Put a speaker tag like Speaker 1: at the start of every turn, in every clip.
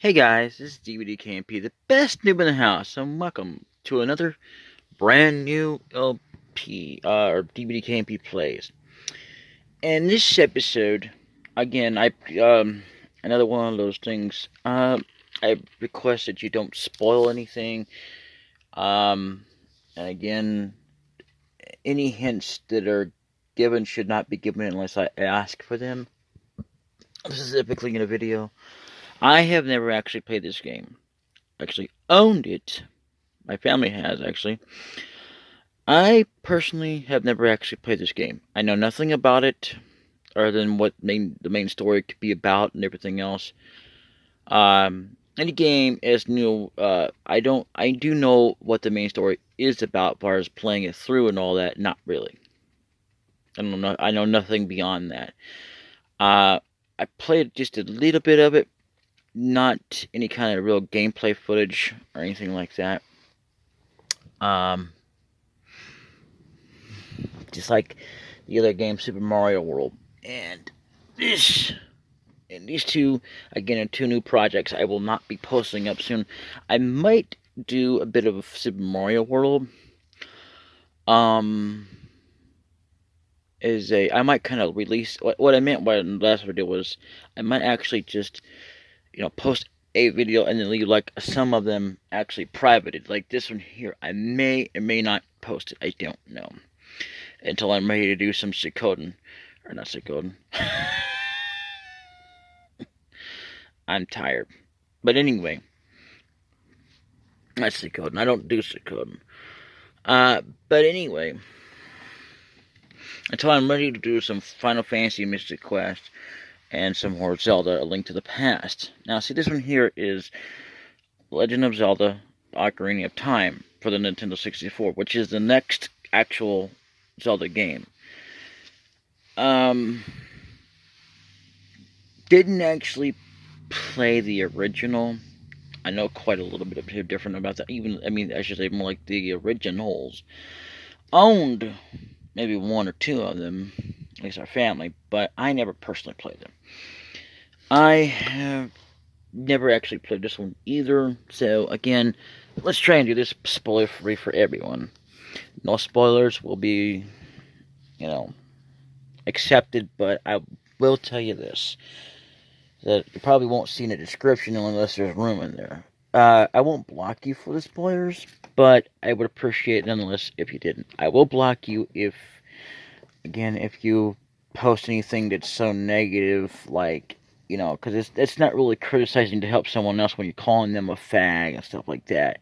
Speaker 1: Hey guys, this is DbdKmp, the best noob in the house, and welcome to another brand new LP, or DbdKmp Plays. In this episode, again, another one of those things, I request that you don't spoil anything, and again, any hints that are given should not be given unless I ask for them, specifically in a video. I have never actually played this game. Actually owned it. My family has, actually. I personally have never actually played this game. I know nothing about it, other than what the main story could be about and everything else. Any game is new. I do know what the main story is about, as far as playing it through and all that. Not really. I know nothing beyond that. I played just a little bit of it, not any kind of real gameplay footage or anything like that. Just like the other game, Super Mario World, and these two, again, are two new projects I will not be posting up soon. I might do a bit of Super Mario World. I might kind of release what I meant by the last video was I might actually just post a video and then leave like some of them actually privated, like this one here. I may or may not post it. I don't know until I'm ready to do some Suikoden, or not Suikoden. I'm tired, but anyway, not Suikoden. I don't do Suikoden. But anyway, until I'm ready to do some Final Fantasy Mystic Quest and some more Zelda: A Link to the Past. Now, see, this one here is Legend of Zelda: Ocarina of Time for the Nintendo 64, which is the next actual Zelda game. Didn't actually play the original. I know quite a little bit different about that. I should say more like the originals. Owned maybe one or two of them, at least our family, but I never personally played them. I have never actually played this one either, so again, let's try and do this spoiler-free for everyone. No spoilers will be, accepted, but I will tell you this, that you probably won't see in the description unless there's room in there. I won't block you for the spoilers, but I would appreciate it nonetheless if you didn't. I will block you if you post anything that's so negative, like, because it's not really criticizing to help someone else when you're calling them a fag and stuff like that,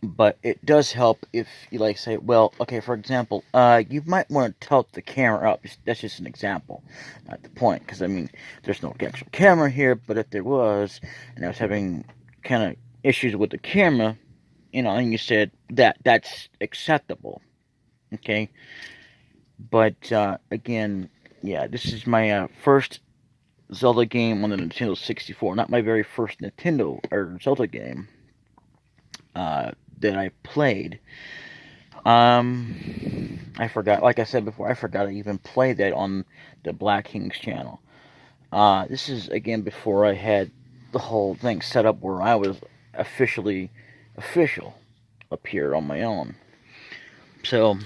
Speaker 1: But it does help if you say, well, okay, for example, you might want to tilt the camera up. That's just an example, not the point, because there's no actual camera here. But if there was, and I was having kind of issues with the camera, and you said that's acceptable, okay. But again, yeah, this is my first Zelda game on the Nintendo 64. Not my very first Nintendo or Zelda game that I played. I forgot, like I said before, I forgot I even played that on the Black King's channel. This is, again, before I had the whole thing set up where I was official up here on my own. So,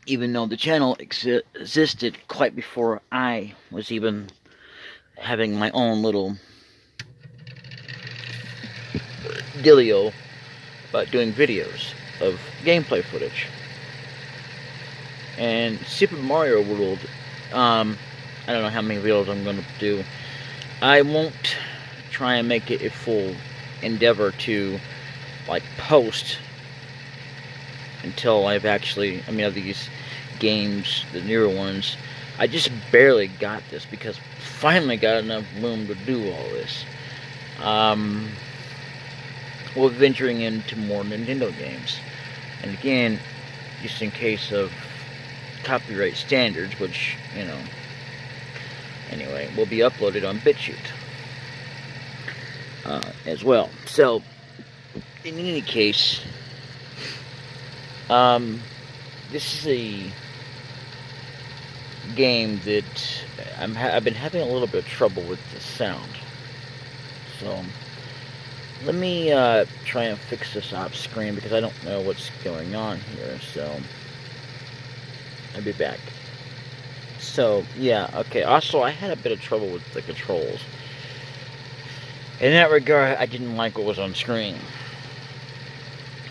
Speaker 1: even though the channel existed quite before I was even having my own little dealio about doing videos of gameplay footage. And Super Mario World, I don't know how many videos I'm going to do. I won't try and make it a full endeavor to, post until I've actually, of these games, the newer ones. I just barely got this because finally got enough room to do all this. We're venturing into more Nintendo games. And again, just in case of copyright standards, which, anyway, will be uploaded on BitChute as well. So, in any case, this is a game that I've been having a little bit of trouble with the sound. So let me try and fix this off screen because I don't know what's going on here. So I'll be back. So yeah, okay. Also, I had a bit of trouble with the controls. In that regard, I didn't like what was on screen.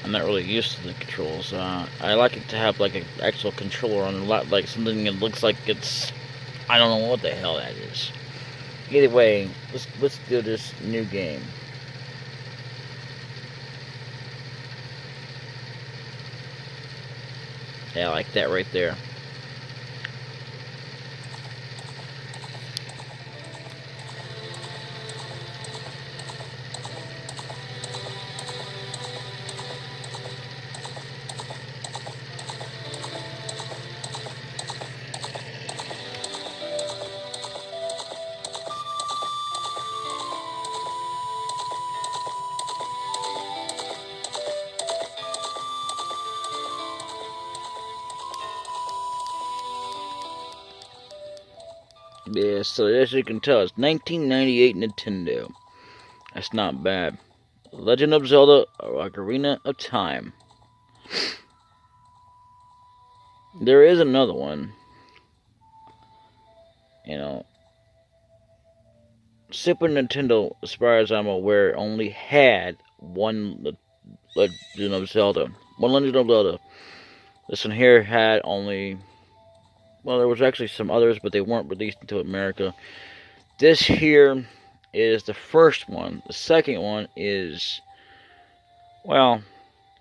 Speaker 1: I'm not really used to the controls. I like it to have like an actual controller on a lot, like something that looks like it's. I don't know what the hell that is. Either way, let's do this new game. Yeah, I like that right there. Yeah, so as you can tell, it's 1998 Nintendo. That's not bad. Legend of Zelda: Ocarina of Time. There is another one. You know, Super Nintendo, as far as I'm aware, only had one Legend of Zelda. One Legend of Zelda. This one here had only. Well, there was actually some others, but they weren't released into America. This here is the first one. The second one is, well,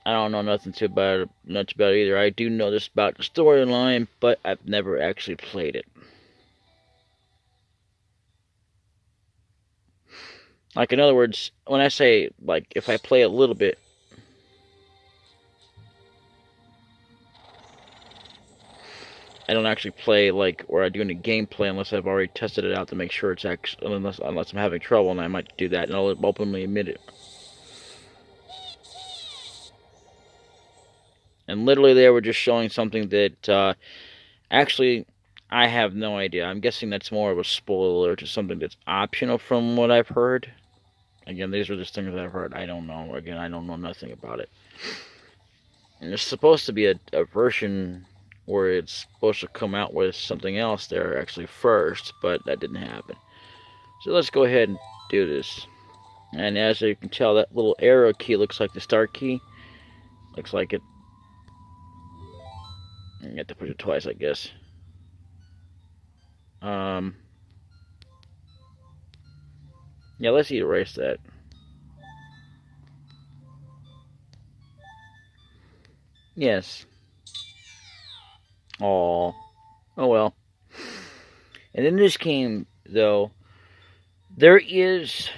Speaker 1: I don't know nothing too about much about it either. I do know this about the storyline, but I've never actually played it. Like, in other words, when I say, like, if I play a little bit, I don't actually play, like, or I do any gameplay unless I've already tested it out to make sure it's actually, unless I'm having trouble, and I might do that, and I'll openly admit it. And literally, they were just showing something that, actually, I have no idea. I'm guessing that's more of a spoiler to something that's optional from what I've heard. Again, these are just things that I've heard. I don't know. Again, I don't know nothing about it. And there's supposed to be a version where it's supposed to come out with something else there actually first, but that didn't happen. So let's go ahead and do this. And as you can tell, that little arrow key looks like the start key. Looks like it. You have to push it twice, I guess. Yeah, let's erase that. Yes. Oh well. And in this game, though, there is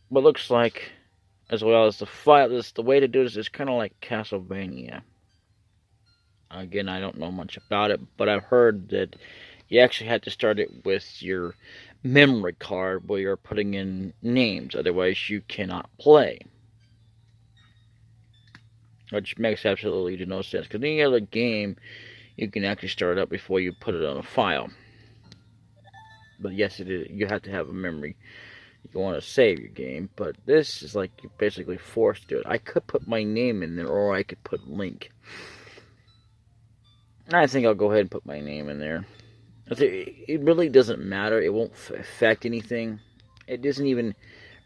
Speaker 1: what looks like, as well as the file. The way to do this is kind of like Castlevania. Again, I don't know much about it, but I've heard that you actually had to start it with your memory card where you're putting in names. Otherwise, you cannot play. Which makes absolutely no sense. Because any other game, you can actually start it up before you put it on a file. But yes, it is. You have to have a memory. You want to save your game. But this is like you're basically forced to do it. I could put my name in there, or I could put Link. I think I'll go ahead and put my name in there. It really doesn't matter. It won't affect anything. It doesn't even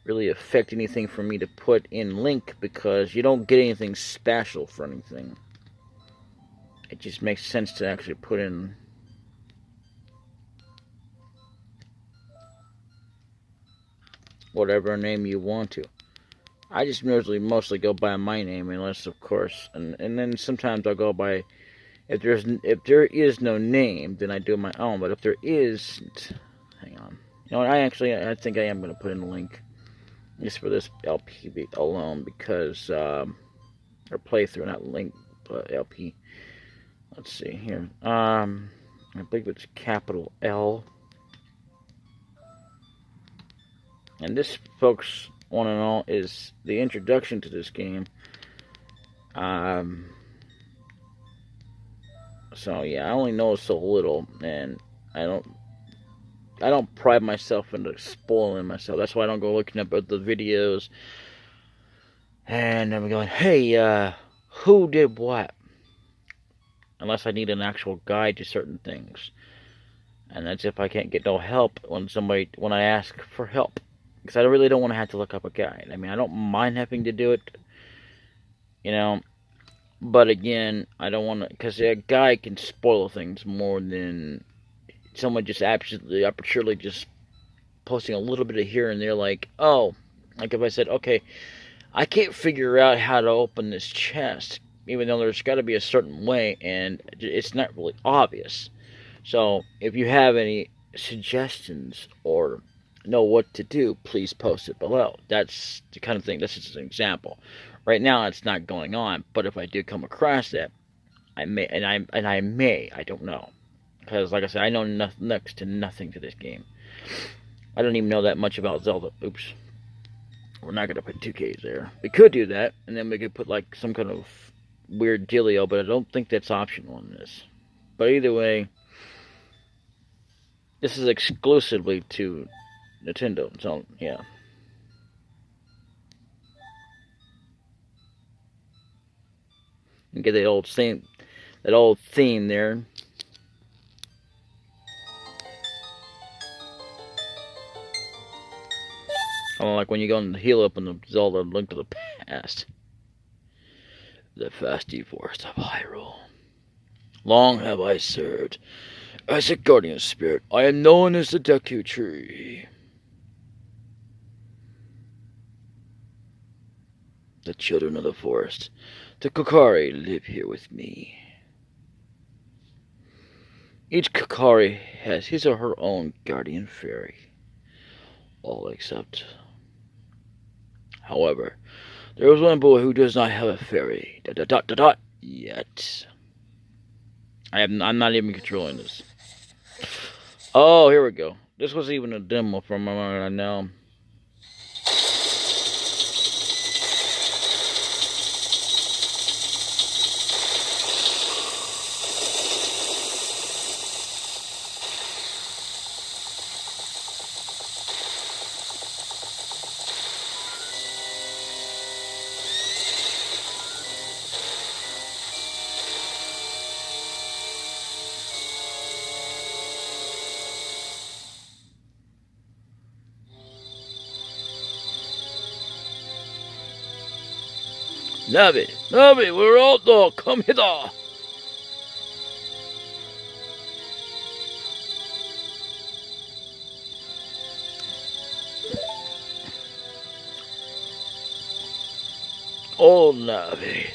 Speaker 1: really affect anything for me to put in Link because you don't get anything special for anything. It just makes sense to actually put in whatever name you want to. I just usually mostly go by my name, unless of course, and then sometimes I'll go by. If there is no name, then I do my own. But if there is, hang on. You know what? I think I am going to put in a Link just for this LP alone because or playthrough, not Link, but LP. Let's see here. I believe it's capital L. And this, folks, one and all, is the introduction to this game. So yeah, I only know so little, and I don't pride myself into spoiling myself. That's why I don't go looking up at the videos and I'm going, hey, who did what? Unless I need an actual guide to certain things. And that's if I can't get no help when I ask for help. Because I really don't want to have to look up a guide. I mean, I don't mind having to do it, you know. But again, I don't want to, because a guide can spoil things more than someone just absolutely, arbitrarily just posting a little bit of here and there, like, oh, like if I said, okay, I can't figure out how to open this chest, even though there's got to be a certain way, and it's not really obvious. So, if you have any suggestions or know what to do, please post it below. That's the kind of thing, that's just an example. Right now, it's not going on, but if I do come across that, I may, I don't know. Because, like I said, I know next to nothing to this game. I don't even know that much about Zelda. Oops. We're not going to put 2Ks there. We could do that, and then we could put, like, some kind of weird dealio, but I don't think that's optional in this. But either way, this is exclusively to Nintendo, so, yeah. And get that old theme there. Oh, like when you go and heal up in the Zelda Link to the Past. The fasty forest of Hyrule. Long have I served as a guardian spirit. I am known as the Deku Tree. The children of the forest, the Kokari, live here with me. Each Kokari has his or her own guardian fairy. All except... However, there is one boy who does not have a fairy. Yet. I'm not even controlling this. Oh, here we go. This was even a demo from what I know. Navi, we're out there, come hither! Oh, Navi,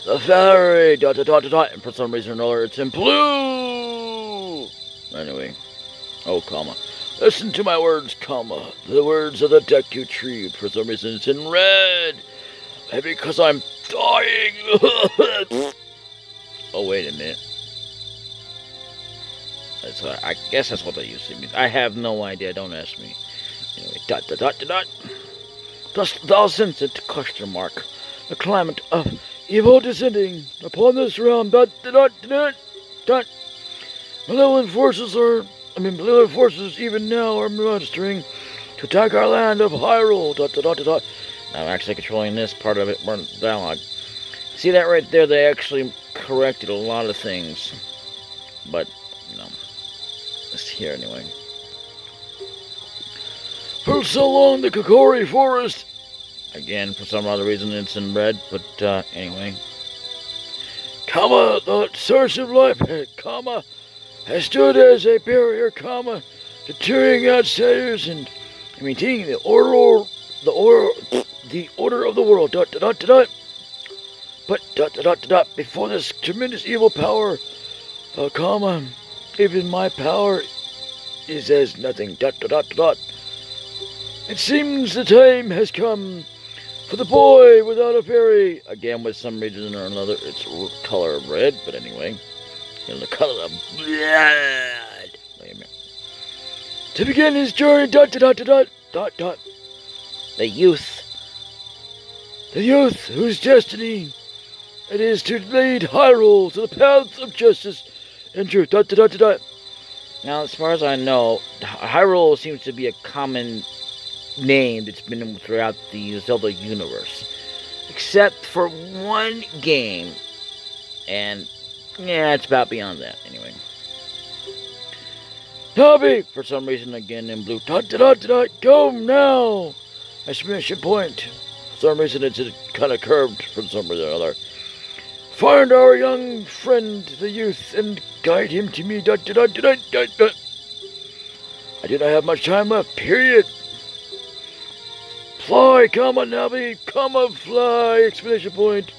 Speaker 1: the fairy, and for some reason or another it's in blue! Anyway, oh, comma. Listen to my words, comma. The words of the Deku Tree, for some reason it's in red! Maybe because I'm dying. Oh, wait a minute. I guess that's what they used to mean. I have no idea. Don't ask me. Anyway, Dost thou sense it? Question mark. The climate of evil descending upon this realm. Malevolent forces even now are mustering to attack our land of Hyrule. I'm actually controlling this part of it, more dialogue. See that right there? They actually corrected a lot of things. But, you know, it's here anyway. For so long, the Kokori Forest. Again, for some other reason, it's in red, but anyway. Comma, the source of life, comma, has stood as a barrier, comma, deterring outsiders and maintaining the order of the world, But, before this tremendous evil power, comma, even my power is as nothing, It seems the time has come for the boy without a fairy. Again, with some reason or another, it's color of red, but anyway, in the color of blood. Wait a minute. To begin his journey, The youth whose destiny it is to lead Hyrule to the paths of justice and truth, Now, as far as I know, Hyrule seems to be a common name that's been throughout the Zelda universe, except for one game, and yeah, it's about beyond that anyway. Toby, for some reason again in blue. Go now! Exclamation point. For some reason it's kind of curved for some reason or other. Find our young friend, the youth, and guide him to me. I do not have much time left, period. Fly, comma, Navi, comma, fly, exclamation point.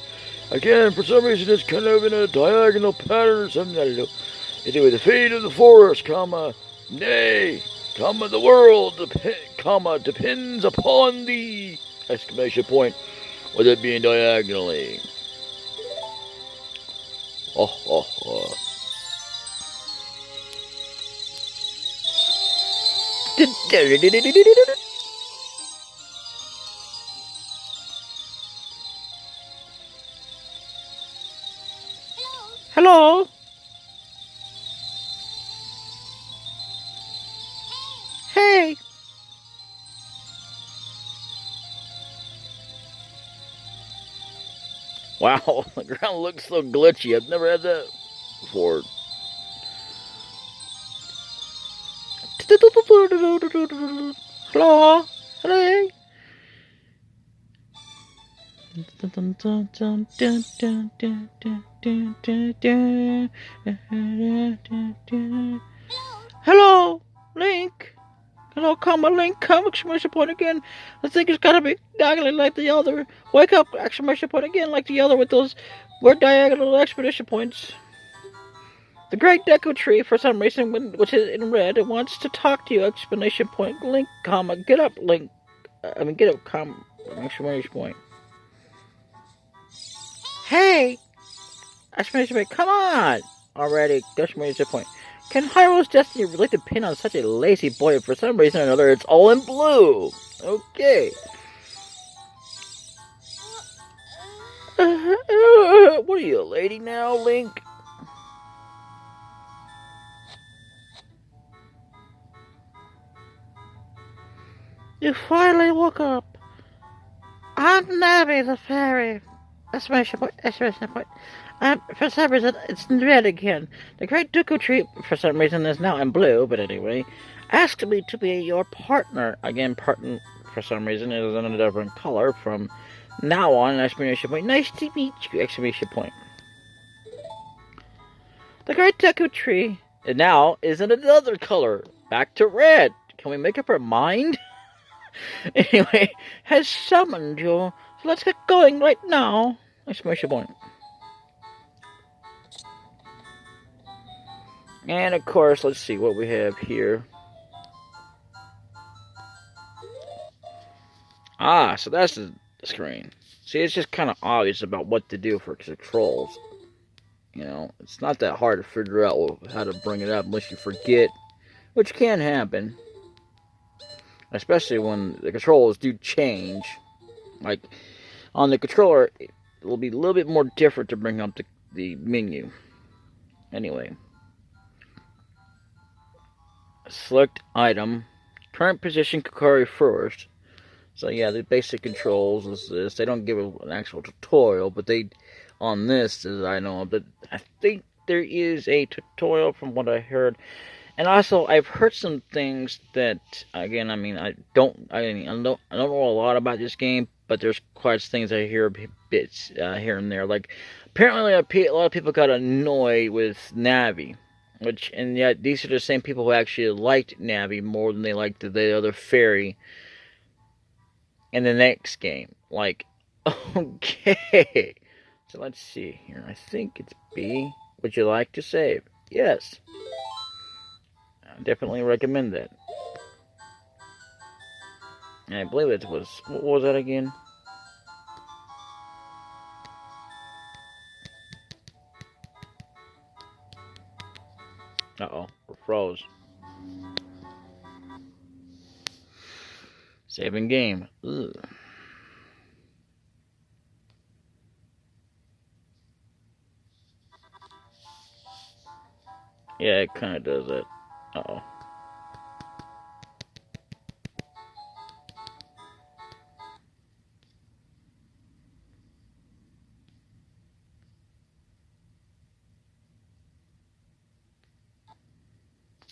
Speaker 1: Again, for some reason it's kind of in a diagonal pattern or something, I don't know. To do with the fate of the forest, comma, nay, comma, the world, comma, depends upon thee, exclamation point, with it being diagonally. Oh, oh, oh. Hello. Hey. Wow, the ground looks so glitchy. I've never had that before. Hello. Hello. Hello, Link. Hello, comma, Link, comma, exclamation point again. I think it's gotta be diagonally like the other. Wake up, exclamation point again, like the other with those weird diagonal exclamation points. The great Deku Tree, for some reason, which is in red, it wants to talk to you, exclamation point, Link, comma, get up, Link. Get up, comma, exclamation point. Hey! Exclamation point, come on! Already, exclamation point. Can Hyrule's destiny really depend on such a lazy boy? For some reason or another, it's all in blue. Okay. What are you, a lady now, Link? You finally woke up. I'm Navi the fairy. Exclamation point, exclamation point. For some reason, it's in red again. The great Deku Tree, for some reason, is now in blue, but anyway, asked me to be your partner. Again, partner, for some reason, is in a different color from now on, exclamation point. Nice to meet you, exclamation point. The great Deku Tree now is in another color, back to red. Can we make up our mind? Anyway, has summoned you, so let's get going right now, exclamation point. And of course, let's see what we have here. Ah, so that's the screen. See, it's just kind of obvious about what to do for controls. You know, it's not that hard to figure out how to bring it up unless you forget, which can happen. Especially when the controls do change. Like, on the controller, it will be a little bit more different to bring up the menu. Anyway. Select item. Current position Kokari first. So yeah, the basic controls is this. They don't give an actual tutorial, but they, on this, as I know, but I think there is a tutorial from what I heard. And also, I've heard some things that, again, I don't know a lot about this game, but there's quite things I hear bits here and there. Like, apparently, a lot of people got annoyed with Navi, and yet these are the same people who actually liked Navi more than they liked the other fairy in the next game. Like, okay. So let's see here. I think it's B. Would you like to save? Yes. I definitely recommend that. And I believe it was... What was that again? Uh-oh. We're froze. Saving game. Ugh. Yeah, it kind of does that. Uh-oh.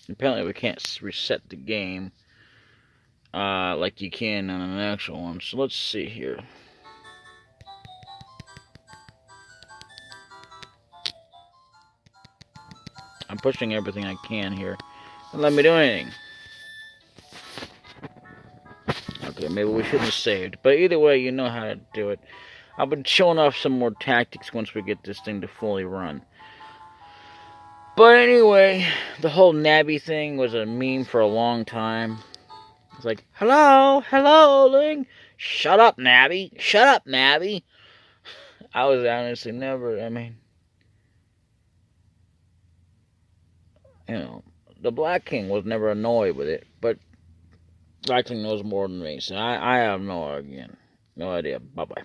Speaker 1: Apparently we can't reset the game like you can on an actual one. So let's see here. I'm pushing everything I can here. Don't let me do anything. Okay, maybe we shouldn't have saved. But either way, you know how to do it. I've been showing off some more tactics once we get this thing to fully run. But anyway, the whole Nabby thing was a meme for a long time. It's like, hello, Ling. Shut up, Nabby. Shut up, Nabby. I was honestly never, I mean, you know, the Black King was never annoyed with it, but Black King knows more than me, so I have no idea. Bye-bye.